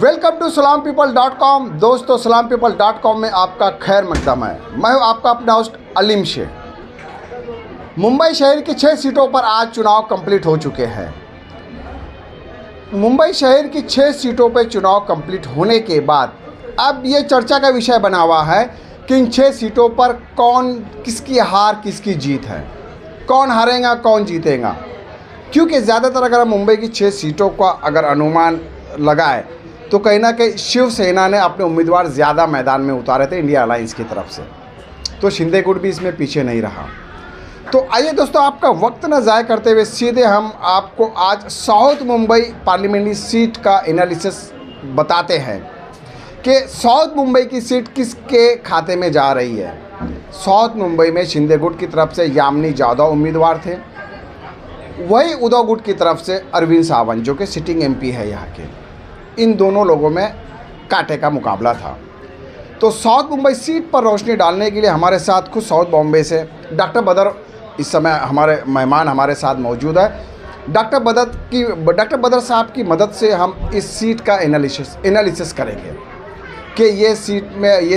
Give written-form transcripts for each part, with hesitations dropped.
Welcome to salampeople.com। दोस्तों, salampeople.com में आपका खैर मकदम है। मैं हूं आपका अपना होस्ट अलीम शेख। मुंबई शहर की 6 सीटों पर आज चुनाव कंप्लीट हो चुके हैं। मुंबई शहर की 6 सीटों पर चुनाव कंप्लीट होने के बाद अब ये चर्चा का विषय बना हुआ है कि इन 6 सीटों पर किसकी हार किसकी जीत है, कौन हारेगा कौन जीतेगा। क्योंकि ज़्यादातर अगर हम मुंबई की 6 सीटों का अगर अनुमान लगाए तो कहीं ना कहीं शिवसेना ने अपने उम्मीदवार ज़्यादा मैदान में उतारे थे इंडिया अलायंस की तरफ से, तो शिंदे गुट भी इसमें पीछे नहीं रहा। तो आइए दोस्तों, आपका वक्त न ज़ाय करते हुए सीधे हम आपको आज साउथ मुंबई पार्लियामेंट्री सीट का एनालिसिस बताते हैं कि साउथ मुंबई की सीट किसके खाते में जा रही है। साउथ मुंबई में शिंदे गुट की तरफ से यामिनी जाधव उम्मीदवार थे, वही उद्धव गुट की तरफ से अरविंद सावंत जो कि सिटिंग एमपी है यहाँ के। इन दोनों लोगों में कांटे का मुकाबला था। तो साउथ मुंबई सीट पर रोशनी डालने के लिए हमारे साथ खुद साउथ बॉम्बे से डॉक्टर बदर इस समय हमारे मेहमान हमारे साथ मौजूद है। डॉक्टर बदर साहब की मदद से हम इस सीट का एनालिसिस करेंगे कि ये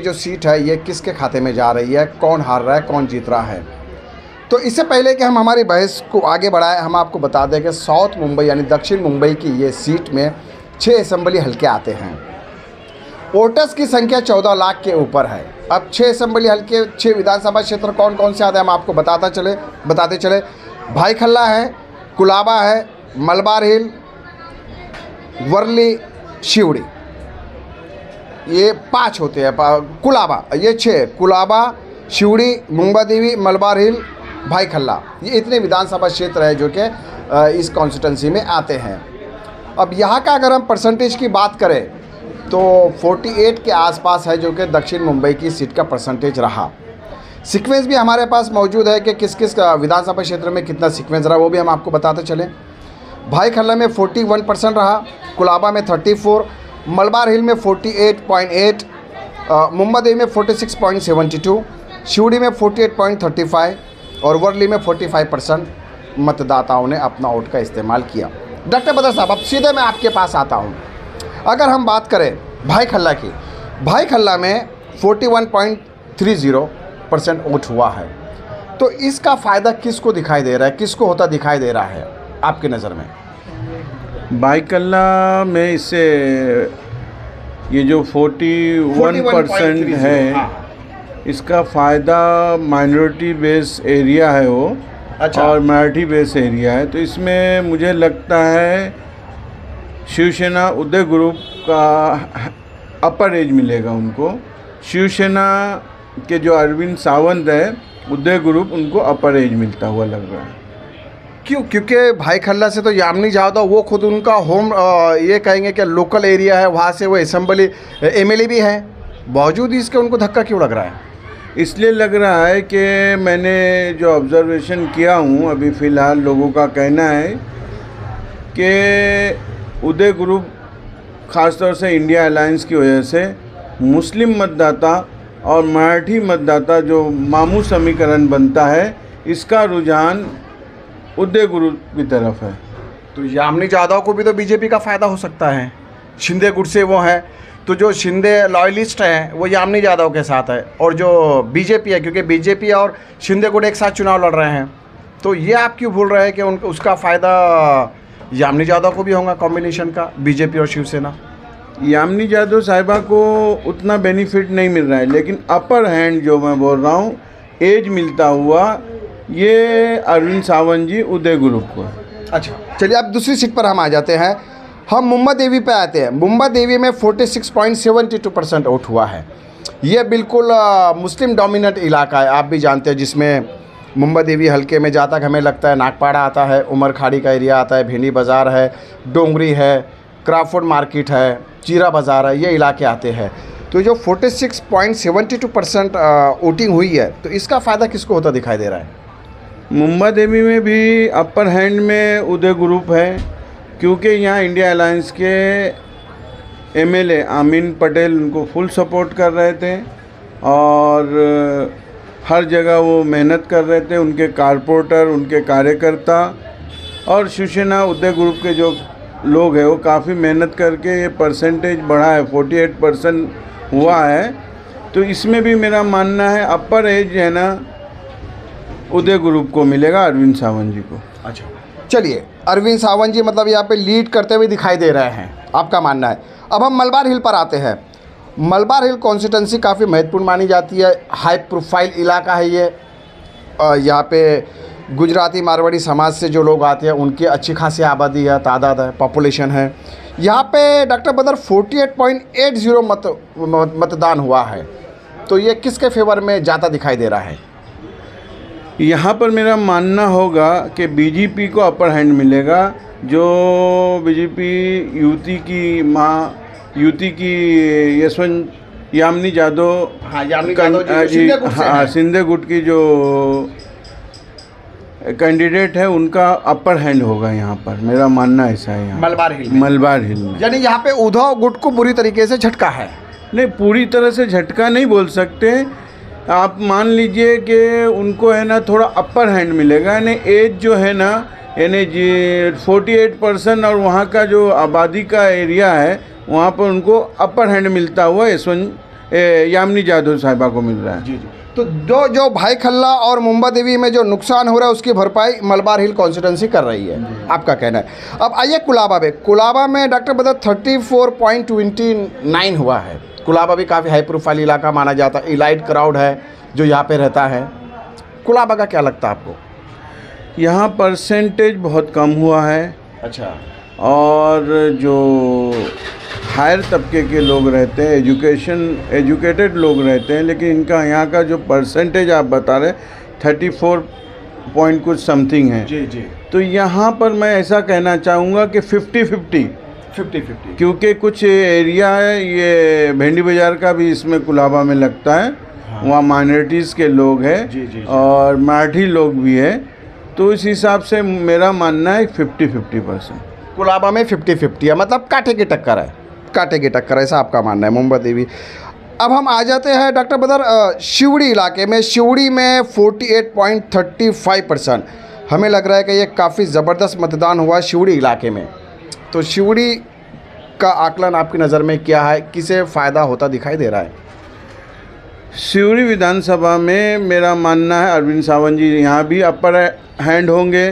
जो सीट है ये किसके खाते में जा रही है, कौन हार रहा है कौन जीत रहा है। तो इससे पहले कि हम हमारी बहस को आगे बढ़ाएं, हम आपको बता दें कि साउथ मुंबई यानी दक्षिण मुंबई की ये सीट में 6 असेंबली हल्के आते हैं। वोटर्स की संख्या 14 लाख के ऊपर है। अब 6 असेंबली हल्के 6 विधानसभा क्षेत्र कौन कौन से आते हैं हम आपको बताते चले। भाईखल्ला है, कुलाबा है, मलबार हिल, वर्ली, शिवड़ी, ये 5 होते हैं। कुलाबा ये 6, कुलाबा, शिवड़ी, मुंबा देवी, मलबार हिल, भाईखल्ला, ये इतने विधानसभा क्षेत्र है जो कि इस कॉन्स्टिट्यूंसी में आते हैं। अब यहाँ का अगर हम परसेंटेज की बात करें तो 48 के आसपास है जो कि दक्षिण मुंबई की सीट का परसेंटेज रहा। सीक्वेंस भी हमारे पास मौजूद है कि किस किस विधानसभा क्षेत्र में कितना सीक्वेंस रहा, वो भी हम आपको बताते चलें। भाईखल्ला में 41% रहा, कुलाबा में 34, मलबार हिल में 48.8, मुंबा देवी में 46.72, शिवड़ी में 48.35 और वर्ली में 45% मतदाताओं ने अपना वोट का इस्तेमाल किया। डॉक्टर बदर साहब, अब सीधे मैं आपके पास आता हूँ। अगर हम बात करें भाईखल्ला की, भाईखल्ला में 41.30% वोट हुआ है। तो इसका फ़ायदा किसको दिखाई दे रहा है, किसको होता दिखाई दे रहा है आपकी नज़र में? भाईखल्ला में इससे ये जो 41% है, इसका फ़ायदा माइनॉरिटी बेस एरिया है वो। अच्छा। और मराठी बेस एरिया है, तो इसमें मुझे लगता है शिवसेना उदय ग्रुप का अपर एज मिलेगा उनको। शिवसेना के जो अरविंद सावंत है, उदय ग्रुप उनको अपर एज मिलता हुआ लग रहा है। क्यों? क्योंकि भाईखल्ला से तो यामिनी जाधव वो खुद उनका होम ये कहेंगे कि लोकल एरिया है, वहाँ से वो असेंबली एमएलए भी है, बावजूद इसके उनको धक्का क्यों लग रहा है? इसलिए लग रहा है कि मैंने जो ऑब्ज़र्वेशन किया हूँ अभी फ़िलहाल, लोगों का कहना है कि उदय ग्रुप ख़ासतौर से इंडिया अलायंस की वजह से मुस्लिम मतदाता और मराठी मतदाता जो मामू समीकरण बनता है, इसका रुझान उदय ग्रुप की तरफ है। तो यामिनी जाधव को भी तो बीजेपी का फ़ायदा हो सकता है, शिंदे गुट से वो हैं, तो जो शिंदे लॉयलिस्ट हैं वो यामिनी जाधव के साथ है, और जो बीजेपी है, क्योंकि बीजेपी और शिंदे गुट एक साथ चुनाव लड़ रहे हैं, तो ये आप क्यों भूल रहे हैं कि उसका फ़ायदा यामिनी जाधव को भी होगा, कॉम्बिनेशन का बीजेपी और शिवसेना? यामिनी जाधव साहिबा को उतना बेनिफिट नहीं मिल रहा है, लेकिन अपर हैंड जो मैं बोल रहा हूँ एज मिलता हुआ, ये अरविंद सावंत जी उदय ग्रुप को। अच्छा, चलिए अब दूसरी सीट पर हम आ जाते हैं। हम मुंबा देवी पे आते हैं। मुंबा देवी में 46.72% वोट हुआ है। ये बिल्कुल मुस्लिम डोमिनेंट इलाका है, आप भी जानते हैं, जिसमें मुंबा देवी हल्के में जहाँ तक हमें लगता है नागपाड़ा आता है, उमर खाड़ी का एरिया आता है, भेंडी बाज़ार है, डोंगरी है, क्राफोर्ड मार्केट है, चीरा बाज़ार है, ये इलाके आते हैं। तो जो 46.72% वोटिंग हुई है, तो इसका फ़ायदा किसको होता दिखाई दे रहा है? मुंबा देवी में भी अपर हैंड में उदय ग्रुप है, क्योंकि यहाँ इंडिया अलायंस के एमएलए आमीन पटेल उनको फुल सपोर्ट कर रहे थे और हर जगह वो मेहनत कर रहे थे, उनके कारपोरेटर, उनके कार्यकर्ता और शिवसेना उदय ग्रुप के जो लोग हैं वो काफ़ी मेहनत करके ये परसेंटेज बढ़ा है, 48% हुआ है। तो इसमें भी मेरा मानना है अपर एज है ना उदय ग्रुप को मिलेगा, अरविंद सावंत जी को। अच्छा, चलिए, अरविंद सावंत जी मतलब यहाँ पे लीड करते हुए दिखाई दे रहे हैं, आपका मानना है। अब हम मलबार हिल पर आते हैं। मलबार हिल कॉन्स्टिट्यूंसी काफ़ी महत्वपूर्ण मानी जाती है, हाई प्रोफाइल इलाका है ये। यहाँ पे गुजराती मारवाड़ी समाज से जो लोग आते हैं उनकी अच्छी खासी आबादी है, तादाद है, पॉपुलेशन है। यहाँ पे डॉक्टर बदर 48.80 मतदान हुआ है। तो ये किसके फेवर में ज़्यादा दिखाई दे रहा है? यहाँ पर मेरा मानना होगा कि बीजेपी को अपर हैंड मिलेगा। जो बीजेपी युति की यशवंत यामिनी जादव, हाँ, यामिनी जादव जी सिंधे गुट की जो कैंडिडेट है उनका अपर हैंड होगा यहाँ पर, मेरा मानना ऐसा है। यहाँ मलबार हिल में यानी यहाँ पे उद्धव गुट को बुरी तरीके से झटका है। नहीं, पूरी तरह से झटका नहीं बोल सकते। आप मान लीजिए कि उनको है ना थोड़ा अपर हैंड मिलेगा, यानी एज जो है ना, यानी 48% और वहाँ का जो आबादी का एरिया है वहाँ पर उनको अपर हैंड मिलता हुआ यशवंत यामिनी जादव साहिबा को मिल रहा है। जी। तो जो भाई खल्ला और मुंबा देवी में जो नुकसान हो रहा है उसकी भरपाई मलबार हिल कॉन्स्टिट्यूंसी कर रही है, आपका कहना है। अब आइए कुलाबा में डॉक्टर बदर 34.29 हुआ है। कुलाबा भी काफ़ी हाई प्रोफाइल इलाका माना जाता है, इलाइट क्राउड है जो यहाँ पे रहता है। कुलाबा का क्या लगता है आपको? यहाँ परसेंटेज बहुत कम हुआ है। अच्छा। और जो हायर तबके के लोग रहते हैं, एजुकेटेड लोग रहते हैं, लेकिन इनका यहाँ का जो परसेंटेज आप बता रहे 34 पॉइंट कुछ समथिंग है। जी। तो यहाँ पर मैं ऐसा कहना चाहूँगा कि 50-50, क्योंकि कुछ एरिया है ये भेंडी बाज़ार का भी इसमें कुलाबा में लगता है। हाँ। वहाँ माइनॉरिटीज़ के लोग हैं और मराठी लोग भी है। तो इस हिसाब से मेरा मानना है 50-50%। कुलाबा में 50-50 है, मतलब कांटे की टक्कर है, ऐसा आपका मानना है। मुंबा देवी। अब हम आ जाते हैं डॉक्टर बदर शिवड़ी इलाके में। शिवड़ी में 48.35%। हमें लग रहा है कि ये काफ़ी ज़बरदस्त मतदान हुआ शिवड़ी इलाके में। तो शिवड़ी का आकलन आपकी नज़र में क्या है, किसे फ़ायदा होता दिखाई दे रहा है? शिवड़ी विधानसभा में मेरा मानना है अरविंद सावंत जी यहाँ भी अपर हैंड होंगे,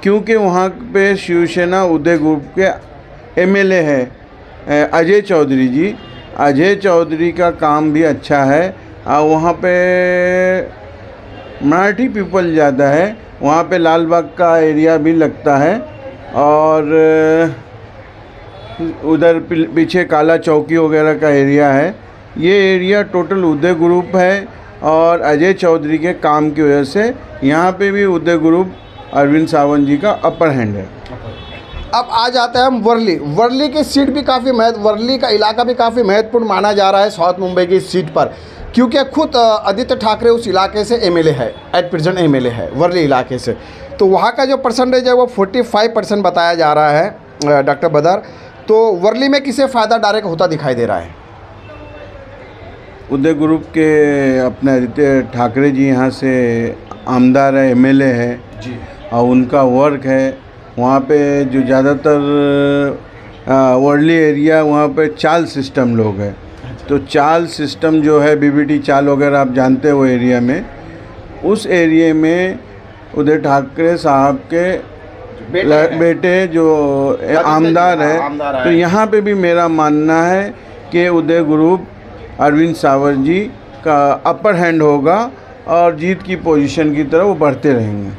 क्योंकि वहाँ पे शिवसेना उदय ग्रुप के एमएलए है अजय चौधरी जी। अजय चौधरी का काम भी अच्छा है और वहाँ पे मराठी पीपल ज़्यादा है। वहाँ पे लालबाग का एरिया भी लगता है और उधर पीछे काला चौकी वगैरह का एरिया है। ये एरिया टोटल उदय ग्रुप है और अजय चौधरी के काम की वजह से यहाँ पे भी उदय ग्रुप अरविंद सावंत जी का अपर हैंड है। अब आ जाते हैं हम वर्ली की सीट भी काफ़ी वर्ली का इलाका भी काफ़ी महत्वपूर्ण माना जा रहा है साउथ मुंबई की सीट पर, क्योंकि खुद आदित्य ठाकरे उस इलाके से एमएलए है, एट प्रेजेंट एमएलए है वर्ली इलाके से। तो वहाँ का जो परसेंटेज है वो 45% बताया जा रहा है डॉक्टर बदर। तो वर्ली में किसे फ़ायदा डायरेक्ट होता दिखाई दे रहा है? उदय ग्रुप के अपने आदित्य ठाकरे जी यहाँ से आमदार है, एमएलए है जी, और उनका वर्क है। वहाँ पे जो ज़्यादातर वर्ली एरिया वहाँ पे चाल सिस्टम लोग हैं। तो चाल सिस्टम जो है बीबीटी चाल वगैरह आप जानते हो एरिया में, उस एरिया में उदय ठाकरे साहब के बेटे जो आमदार है। तो यहाँ पे भी मेरा मानना है कि उदय ग्रुप अरविंद सावंत जी का अपर हैंड होगा और जीत की पोजीशन की तरफ वो बढ़ते रहेंगे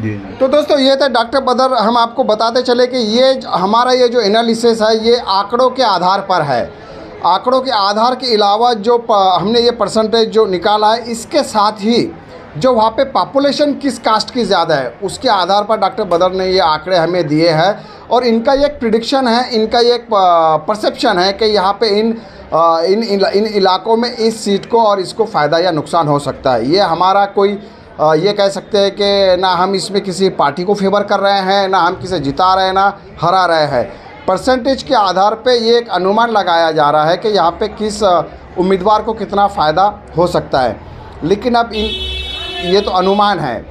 जी। तो दोस्तों ये थे डॉक्टर बदर। हम आपको बताते चले कि ये हमारा ये जो एनालिसिस है ये आंकड़ों के आधार पर है। आंकड़ों के आधार के अलावा जो हमने ये परसेंटेज जो निकाला है, इसके साथ ही जो वहाँ पे पॉपुलेशन किस कास्ट की ज़्यादा है उसके आधार पर डॉक्टर बदर ने ये आंकड़े हमें दिए हैं। और इनका ये एक प्रिडिक्शन है, इनका ये एक परसेप्शन है कि यहाँ पे इन इलाकों में इस सीट को और इसको फ़ायदा या नुकसान हो सकता है। ये हमारा कोई ये कह सकते हैं कि ना हम इसमें किसी पार्टी को फेवर कर रहे हैं, ना हम किसे जिता रहे हैं, ना हरा रहे हैं। परसेंटेज के आधार पे ये एक अनुमान लगाया जा रहा है कि यहाँ पे किस उम्मीदवार को कितना फ़ायदा हो सकता है। लेकिन अब ये तो अनुमान है,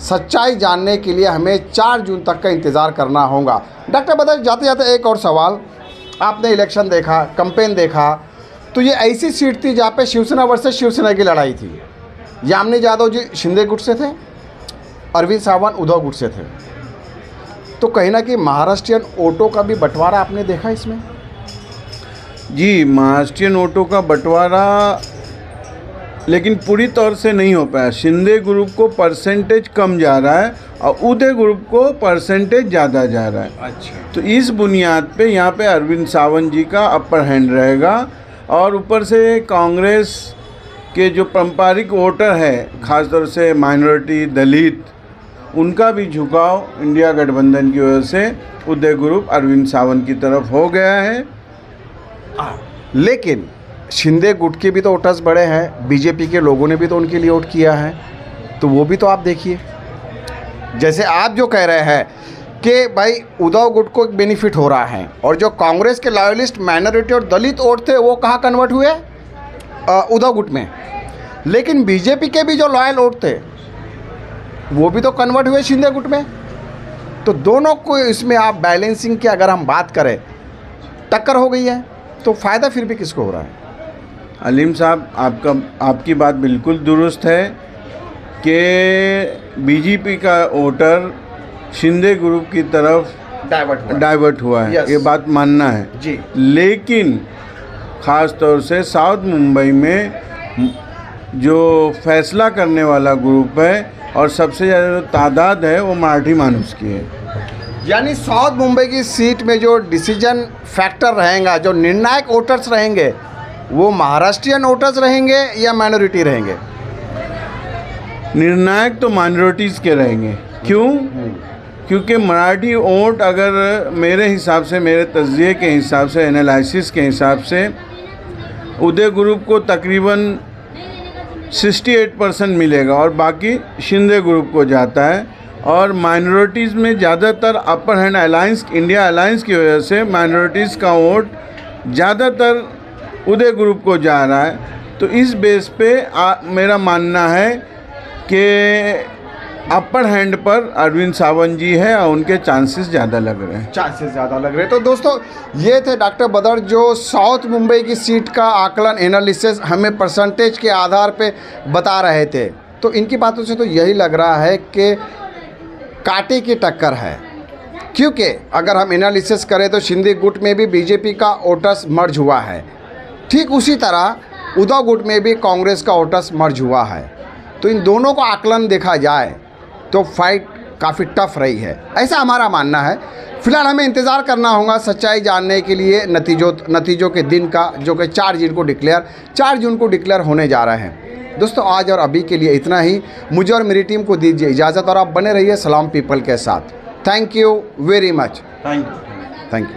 सच्चाई जानने के लिए हमें 4 जून तक का इंतज़ार करना होगा। डॉक्टर बदर, जाते जाते एक और सवाल, आपने इलेक्शन देखा, कैंपेन देखा, तो ये ऐसी सीट थी जहाँ पे शिवसेना वर्सेस शिवसेना की लड़ाई थी। यामिनी यादव जी शिंदे गुट से थे, अरविंद सावंत उद्धव गुट से थे। तो कहीं ना कहीं महाराष्ट्रियन वोटों का भी बंटवारा आपने देखा इसमें? जी, महाराष्ट्रियन वोटों का बंटवारा लेकिन पूरी तौर से नहीं हो पाया। शिंदे ग्रुप को परसेंटेज कम जा रहा है और उदय ग्रुप को परसेंटेज ज़्यादा जा रहा है। अच्छा। तो इस बुनियाद पे यहाँ पे अरविंद सावंत जी का अपर हैंड रहेगा और ऊपर से कांग्रेस के जो पारंपरिक वोटर है, ख़ासतौर से माइनॉरिटी दलित, उनका भी झुकाव इंडिया गठबंधन की वजह से उदय ग्रुप अरविंद सावंत की तरफ हो गया है। लेकिन शिंदे गुट के भी तो वोटर्स बड़े हैं, बीजेपी के लोगों ने भी तो उनके लिए वोट किया है, तो वो भी तो आप देखिए। जैसे आप जो कह रहे हैं कि भाई उद्धव गुट को एक बेनिफिट हो रहा है और जो कांग्रेस के लॉयलिस्ट माइनॉरिटी और दलित वोट थे वो कहाँ कन्वर्ट हुए? उद्धव गुट में। लेकिन बीजेपी के भी जो लॉयल वोट थे वो भी तो कन्वर्ट हुए शिंदे गुट में। तो दोनों को इसमें आप बैलेंसिंग की अगर हम बात करें, टक्कर हो गई है, तो फ़ायदा फिर भी किसको हो रहा है? अलीम साहब, आपकी बात बिल्कुल दुरुस्त है कि बीजेपी का वोटर शिंदे ग्रुप की तरफ डाइवर्ट हुआ है। ये बात मानना है जी। लेकिन ख़ास तौर से साउथ मुंबई में जो फैसला करने वाला ग्रुप है और सबसे ज़्यादा जो तादाद है वो मराठी मानुस की है। यानी साउथ मुंबई की सीट में जो डिसीजन फैक्टर रहेगा, जो निर्णायक वोटर्स रहेंगे, वो महाराष्ट्रियन वोटर्स रहेंगे या माइनॉरिटी रहेंगे? निर्णायक तो माइनॉरिटीज़ के रहेंगे। क्यों? क्योंकि मराठी वोट अगर मेरे हिसाब से, मेरे तज्ज़िये के हिसाब से, एनालिसिस के हिसाब से उदय ग्रुप को तकरीबन 68% मिलेगा और बाकी शिंदे ग्रुप को जाता है। और माइनॉरिटीज़ में ज़्यादातर upper hand alliance, India alliance की वजह से माइनॉरिटीज़ का वोट ज़्यादातर उदय ग्रुप को जा रहा है। तो इस बेस पे मेरा मानना है कि अपर हैंड पर अरविंद सावंत जी है और उनके चांसेस ज़्यादा लग रहे हैं। तो दोस्तों, ये थे डॉक्टर बदर जो साउथ मुंबई की सीट का आकलन, एनालिसिस हमें परसेंटेज के आधार पे बता रहे थे। तो इनकी बातों से तो यही लग रहा है कि कांटे की टक्कर है, क्योंकि अगर हम एनालिसिस करें तो शिंदे गुट में भी बीजेपी का वोटर्स मर्ज हुआ है, ठीक उसी तरह उद्धव गुट में भी कांग्रेस का वोटर्स मर्ज हुआ है। तो इन दोनों का आकलन देखा जाए तो फाइट काफ़ी टफ रही है, ऐसा हमारा मानना है। फिलहाल हमें इंतज़ार करना होगा सच्चाई जानने के लिए नतीजों के दिन का, जो कि 4 जून को डिक्लेयर होने जा रहे हैं। दोस्तों, आज और अभी के लिए इतना ही। मुझे और मेरी टीम को दीजिए इजाज़त और आप बने रहिए सलाम पीपल के साथ। Thank you very much. Thank you.